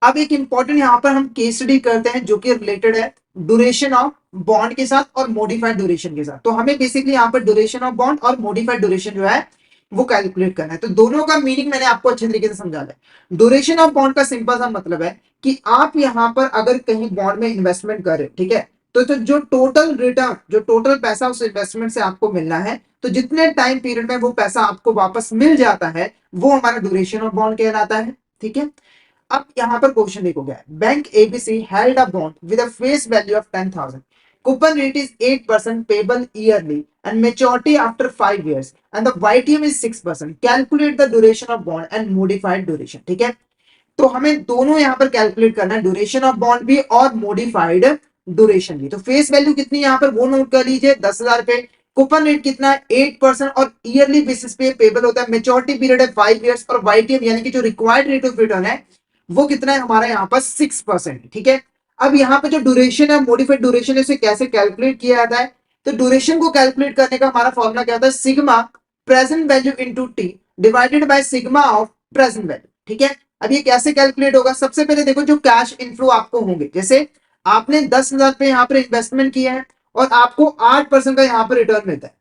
अब एक इंपॉर्टेंट यहाँ पर हम केस स्टडी करते हैं जो कि रिलेटेड है ड्यूरेशन ऑफ बॉन्ड के साथ और मॉडिफाइड ड्यूरेशन के साथ। तो हमें बेसिकली यहाँ पर ड्यूरेशन ऑफ बॉन्ड और मॉडिफाइड ड्यूरेशन जो है वो कैलकुलेट करना है। तो दोनों का मीनिंग मैंने आपको अच्छे तरीके से समझा दिया। ड्यूरेशन ऑफ बॉन्ड का सिंपल सा मतलब है कि आप यहाँ पर अगर कहीं बॉन्ड में इन्वेस्टमेंट करें, ठीक है, तो जो टोटल रिटर्न, जो टोटल पैसा उस इन्वेस्टमेंट से आपको मिलना है, तो जितने टाइम पीरियड में वो पैसा आपको वापस मिल जाता है वो हमारा ड्यूरेशन ऑफ बॉन्ड कहलाता है। ठीक है, अब यहां पर क्वेश्चन देखो क्या है, bank ABC held a bond with a face value of 10,000, coupon rate is 8% payable yearly and maturity after 5 years and the YTM is 6%, calculate the duration of bond and modified duration. ठीक है, तो हमें दोनों यहां पर calculate करना है, duration of bond भी और मॉडिफाइड ड्यूरेशन भी। तो फेस वैल्यू कितनी यहां पर वो नोट कर लीजिए, 10,000 रुपए, कूपन रेट कितना है 8% और ईयरली बेसिस पे पेबल होता है, मेच्योरिटी पीरियड है 5 years और YTM यानी कि जो रिक्वायर्ड रेट ऑफ रिटर्न है वो कितना है हमारा यहाँ पर 6%। ठीक है, अब यहाँ पे जो ड्यूरेशन है, मॉडिफाइड ड्यूरेशन है, उसे कैसे कैलकुलेट किया जाता है? तो ड्यूरेशन को कैलकुलेट करने का हमारा फॉर्मूला क्या होता है, sigma present value into T divided by sigma of present value. ठीक है, अब ये कैसे कैलकुलेट होगा? सबसे पहले देखो जो कैश इनफ्लो आपको होंगे, जैसे आपने 10,000 पे यहाँ पर इन्वेस्टमेंट किया है और आपको 8% का यहाँ पर रिटर्न मिलता है,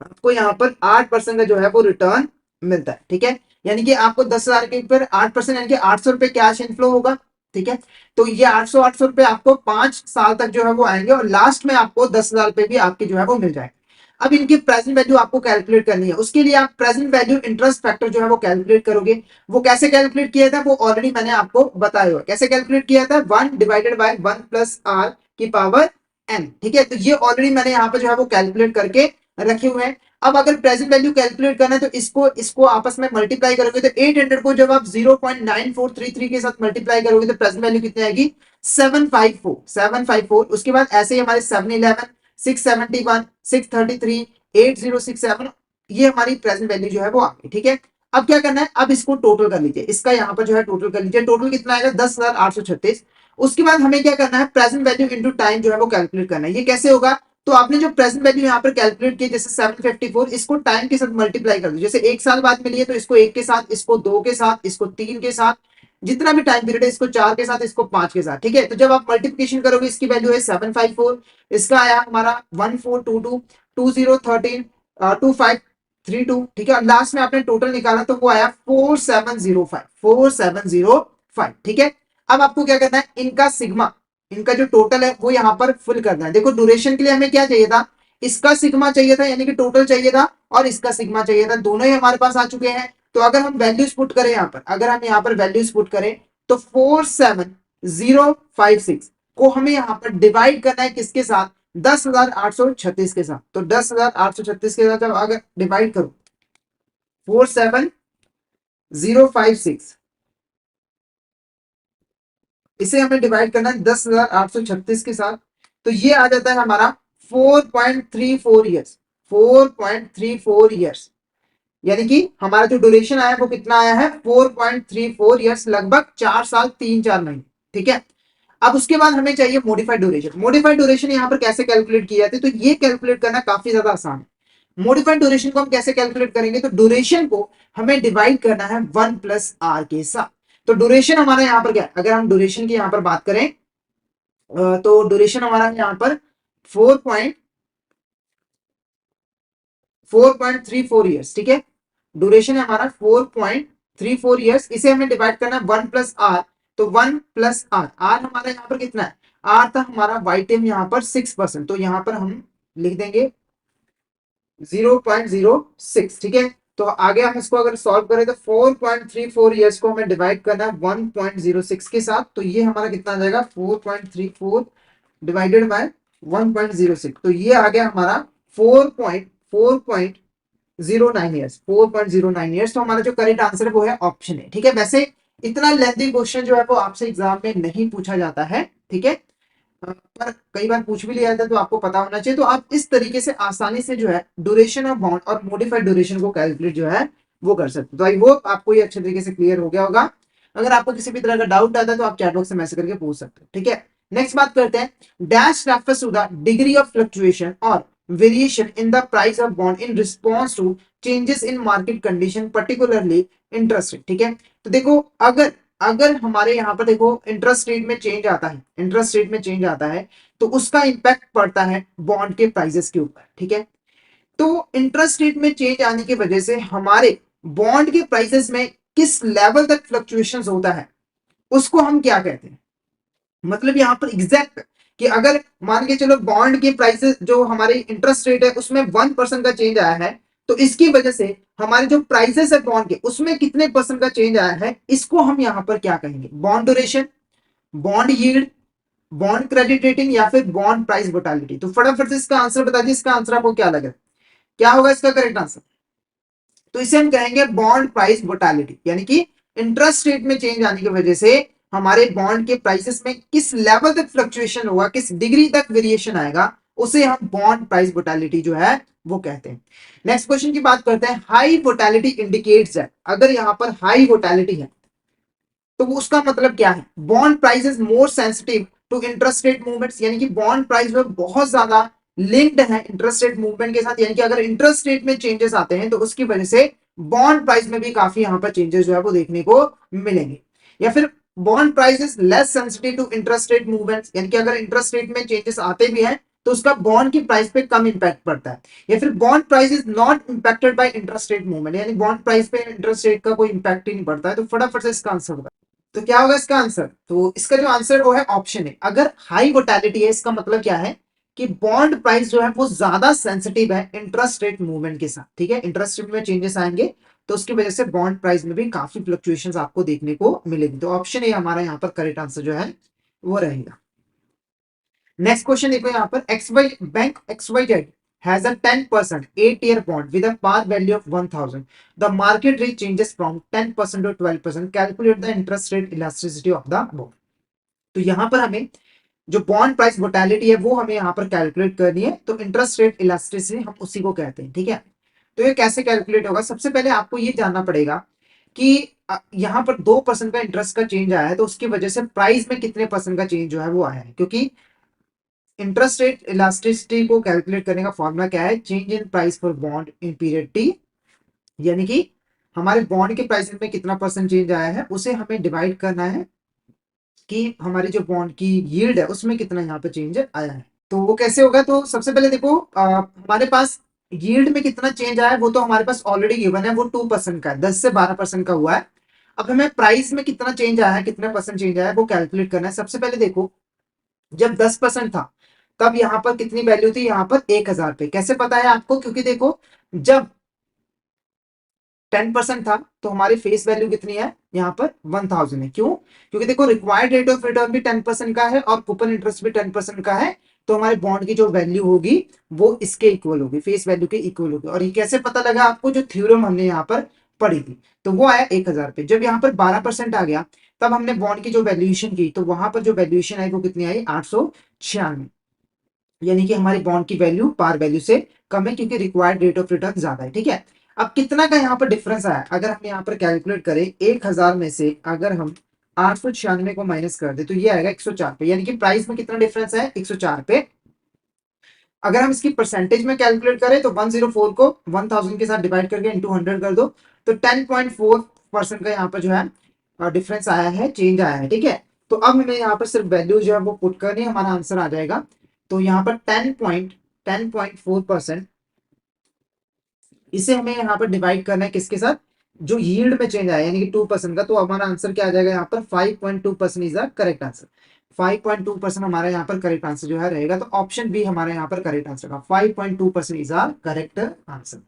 आपको यहाँ पर 8% का जो है वो रिटर्न मिलता है। ठीक है, यानी कि आपको 10,000 के ऊपर 8% यानी कि 800 रुपए कैश इनफ्लो होगा। ठीक है, तो ये 800 रुपए आपको 5 साल तक जो है वो आएंगे और लास्ट में आपको 10,000 रुपए भी आपके जो है वो मिल जाएंगे। अब इनकी प्रेजेंट वैल्यू आपको कैलकुलेट करनी है, उसके लिए आप प्रेजेंट वैल्यू इंटरेस्ट फैक्टर जो है वो कैलकुलेट करोगे। वो कैसे कैलकुलेट किया था वो ऑलरेडी मैंने आपको बताया हुआ, कैसे कैलकुलेट किया था, 1 डिवाइडेड बाय 1 प्लस आर की पावर एन। ठीक है, तो ये ऑलरेडी मैंने यहाँ पे जो है वो कैलकुलेट करके रखे हुए हैं। अब अगर प्रेजेंट वैल्यू कैलकुलेट करना है तो इसको इसको आपस में मल्टीप्लाई करोगे तो 800 को जब आप 0.9433 के साथ मल्टीप्लाई करोगे तो प्रेजेंट वैल्यू कितनी आएगी, 754। उसके बाद ऐसे ही हमारे 711, 671, 633, 8067, ये हमारी प्रेजेंट वैल्यू जो है वो आ गई। ठीक है, अब क्या करना है, अब इसको टोटल कर लीजिए, इसका यहाँ पर जो है टोटल कर लीजिए, टोटल कितना आएगा 10,836। उसके बाद हमें क्या करना है, प्रेजेंट वैल्यू इंटू टाइम जो है वो कैलकुलेट करना है। ये कैसे होगा, तो आपने जो प्रेजेंट वैल्यू यहाँ पर कैलकुलेट की जैसे 754, इसको टाइम के साथ मल्टीप्लाई कर दो, जैसे 1 साल बाद मिली है तो इसको 1 के साथ, इसको 2 के साथ, इसको 3 के साथ, जितना भी टाइम पीरियड है, इसको 4 के साथ, इसको 5 के साथ। ठीक है, तो जब आप मल्टीप्लिकेशन करोगे इसकी वैल्यू है 754, इसका आया हमारा 1422, 2013, 2532। ठीक है, और लास्ट में आपने टोटल निकाला तो वो आया 4705। ठीक है, अब आपको क्या करना है, इनका सिग्मा, इनका जो टोटल है वो यहाँ पर फुल करना है। देखो ड्यूरेशन के लिए हमें क्या चाहिए था, इसका सिग्मा चाहिए था यानी कि टोटल चाहिए था और इसका सिग्मा चाहिए था, दोनों ही हमारे पास आ चुके हैं। तो अगर हम वैल्यूज पुट करें यहाँ पर, अगर हम यहाँ पर वैल्यूज पुट करें तो 47056 को हमें यहाँ पर डिवाइड करना है किसके साथ, 10,836 के साथ। तो 10,836 के साथ जब अगर डिवाइड करो 47056, इसे हमें डिवाइड करना है 10,836 के साथ, तो ये आ जाता है हमारा 4.34 ईयर्स। 4.34 ईयर्स यानी कि हमारा जो ड्यूरेशन आया वो कितना आया है, 4.34 ईयर्स, लगभग 4 साल 3-4 महीने। ठीक है, अब उसके बाद हमें चाहिए मॉडिफाइड ड्यूरेशन। मॉडिफाइड ड्यूरेशन यहाँ पर कैसे कैलकुलेट की जाती है, तो ये कैलकुलेट करना काफी ज्यादा आसान है। मॉडिफाइड ड्यूरेशन को हम कैसे कैलकुलेट करेंगे, तो ड्यूरेशन को हमें डिवाइड करना है 1 प्लस आर के साथ। तो ड्यूरेशन हमारा यहाँ पर क्या है, अगर हम ड्यूरेशन की यहाँ पर बात करें तो ड्यूरेशन हमारा यहाँ पर 4.34 ईयर्स। ठीक है, ड्यूरेशन है हमारा 4.34 ईयर्स, इसे हमें डिवाइड करना है 1 प्लस आर। तो 1 प्लस आर, आर हमारा यहाँ पर कितना है, आर था हमारा वाईटीएम यहाँ पर 6%, तो यहाँ पर हम लिख देंगे 0.06। ठीक है, तो आगे हम इसको अगर सॉल्व करें तो 4.34 ईयर्स को हमें डिवाइड करना है 1.06 के साथ, तो ये हमारा कितना आ जाएगा, 4.34 डिवाइडेड बाय 1.06, तो ये आ गया हमारा 4.09 ईयर्स। 4.09 ईयर्स, तो हमारा जो करेक्ट आंसर है वो है ऑप्शन है। ठीक है, वैसे इतना लेंथी क्वेश्चन जो है वो आपसे एग्जाम में नहीं पूछा जाता है। ठीक है, पर कई बार पूछ भी लिया जाता है तो आपको पता होना चाहिए। तो आप इस तरीके से आसानी से जो है ड्यूरेशन ऑफ बॉन्ड और मॉडिफाइड ड्यूरेशन को कैलकुलेट जो है वो कर सकते हो। तो आई होप आपको ये अच्छे तरीके से क्लियर हो गया होगा। अगर आपको किसी भी तरह का डाउट आता है तो आप चैट बॉक्स में मैसेज करके पूछ सकते हो। ठीक है, नेक्स्ट बात करते हैं, dash refers to the degree of fluctuation और variation in the price of bond in response to changes in market condition, particularly interest rate. ठीक है, तो देखो अगर अगर हमारे यहाँ पर देखो इंटरेस्ट रेट में चेंज आता है, इंटरेस्ट रेट में चेंज आता है तो उसका इंपैक्ट पड़ता है बॉन्ड के प्राइसेस के ऊपर, ठीक है। तो इंटरेस्ट रेट में चेंज आने की वजह से हमारे बॉन्ड के प्राइसेस में किस लेवल तक फ्लक्चुएशंस होता है उसको हम क्या कहते हैं, मतलब यहाँ पर एग्जैक्ट कि अगर मान के चलो बॉन्ड के प्राइसेस जो हमारे इंटरेस्ट रेट है उसमें 1% का चेंज आया है, तो इसकी वजह से हमारे जो प्राइसेस है बॉन्ड के उसमें कितने परसेंट का चेंज आया है, इसको हम यहाँ पर क्या कहेंगे, bond duration, bond yield, bond credit rating या फिर बॉन्ड प्राइस वोटालिटी। तो फटाफट से इसका आंसर बता दीजिए, इसका आंसर आपको क्या लगे, क्या होगा इसका करेक्ट आंसर। तो इसे हम कहेंगे बॉन्ड प्राइस वोटालिटी, यानी कि इंटरेस्ट रेट में चेंज आने की वजह से हमारे बॉन्ड के प्राइसेस में किस लेवल तक फ्लक्चुएशन होगा, किस डिग्री तक वेरिएशन आएगा, उसे हम बॉन्ड प्राइस वोटालिटी जो है वो कहते हैं। नेक्स्ट क्वेश्चन की बात करते हैं, हाई वोटालिटी इंडिकेट्स है, अगर यहां पर हाई वोटालिटी है तो उसका मतलब क्या है, bond price is more sensitive to interest rate movements, यानी कि बॉन्ड प्राइस में बहुत ज्यादा लिंक्ड है इंटरेस्ट रेट मूवमेंट के साथ, यानी कि अगर इंटरेस्ट रेट में चेंजेस आते हैं तो उसकी वजह से बॉन्ड प्राइस में भी काफी यहाँ पर चेंजेस जो है वो देखने को मिलेंगे। या फिर bond price is less sensitive to interest rate movements, यानी कि अगर इंटरेस्ट रेट में चेंजेस आते भी हैं तो उसका बॉन्ड की प्राइस पे कम इंपैक्ट पड़ता है। या फिर bond price is not impacted by interest rate movement, यानी बॉन्ड प्राइस पे इंटरेस्ट रेट का कोई इंपैक्ट ही नहीं पड़ता है। तो फटाफट से इसका आंसर होगा, तो क्या होगा इसका आंसर, तो इसका जो आंसर वो है ऑप्शन है, अगर हाई वोटालिटी है इसका मतलब क्या है कि बॉन्ड प्राइस जो है वो ज्यादा सेंसिटिव है इंटरेस्ट रेट मूवमेंट के साथ, ठीक है। इंटरेस्ट रेट में चेंजेस आएंगे तो उसकी वजह से बॉन्ड प्राइस में भी काफी फ्लक्चुएशंस आपको देखने को मिलेंगी। तो ऑप्शन ए हमारा यहाँ पर करेक्ट आंसर जो है वो रहेगा। नेक्स्ट क्वेश्चन देखो यहाँ पर, X Y bank X Y Z has a 10% 8-year bond with a par value of 1000. The market rate changes from 10% to 12%. Calculate the interest rate elasticity of the bond. तो यहाँ पर हमें जो bond price वोटालिटी है वो हमें यहाँ पर कैलकुलेट करनी है, तो इंटरेस्ट रेट इलास्टिसिटी हम उसी को कहते हैं, ठीक है। तो ये कैसे कैलकुलेट होगा, सबसे पहले आपको ये जानना पड़ेगा कि यहाँ पर 2% का इंटरेस्ट का चेंज आया है तो उसकी वजह से प्राइस में कितने परसेंट का चेंज जो है वो आया है, क्योंकि इंटरेस्ट रेट इलास्टिसिटी को कैलकुलेट करने का फॉर्मूला क्या है, change in price for bond in period T, यानी कि हमारे बॉन्ड के प्राइस में कितना परसेंट चेंज आया है उसे हमें डिवाइड करना है कि हमारी जो बॉन्ड की यील्ड है उसमें कितना यहाँ पे चेंज आया है। तो वो कैसे होगा, तो सबसे पहले देखो हमारे पास यील्ड में कितना चेंज आया है वो तो हमारे पास ऑलरेडी गिवन है, वो 2% का है, 10 से 12% का हुआ है। अब हमें प्राइस में कितना चेंज आया है, कितना परसेंट चेंज आया है वो कैलकुलेट करना है। सबसे पहले देखो जब 10% था तब यहाँ पर कितनी वैल्यू थी, यहाँ पर 1000 पे, कैसे पता है आपको, क्योंकि देखो जब 10% था तो हमारी फेस वैल्यू कितनी है, यहाँ पर 1000 है। क्यों, क्योंकि देखो रिक्वायर्ड रेट ऑफ रिटर्न भी 10% का है और कूपन इंटरेस्ट भी 10% का है, तो हमारे बॉन्ड की जो वैल्यू होगी वो इसके इक्वल होगी, फेस वैल्यू के इक्वल होगी। और ये कैसे पता लगा आपको, जो थ्योरम हमने यहाँ पर पढ़ी थी तो वो आया 1000 पे। जब यहाँ पर 12% आ गया तब हमने बॉन्ड की जो वैल्यूएशन की तो वहां पर जो वैल्यूएशन आई वो कितनी आई, 896, यानी कि हमारी बॉन्ड की वैल्यू पार वैल्यू से कम है क्योंकि रिक्वायर्ड रेट ऑफ रिटर्न ज्यादा है, ठीक है। अब कितना का यहाँ पर डिफरेंस आया, अगर हम यहाँ पर कैलकुलेट करें 1000 में से अगर हम 896 को माइनस कर दे तो ये आएगा 104 पे, यानी कि प्राइस में कितना डिफरेंस है, 104 पे। अगर हम इसकी परसेंटेज में कैलकुलेट करें तो 104 को 1000 के साथ डिवाइड करके इंटू 100 कर दो तो 10.4% का यहाँ पर जो है डिफरेंस आया है, चेंज आया है, ठीक है। तो अब हमें यहाँ पर सिर्फ वैल्यू जो है वो पुट करनी है, हमारा आंसर आ जाएगा। तो यहाँ पर 10.4%, इसे हमें यहाँ पर डिवाइड करना है किसके साथ, जो यील्ड में चेंज आया यानी कि 2% का, तो हमारा आंसर क्या आ जाएगा यहाँ पर 5.2% इज द करेक्ट आंसर। 5.2% हमारा यहाँ पर करेक्ट आंसर जो है रहेगा, तो ऑप्शन बी हमारे यहाँ पर करेक्ट आंसर का 5.2% इज आर करेक्ट आंसर।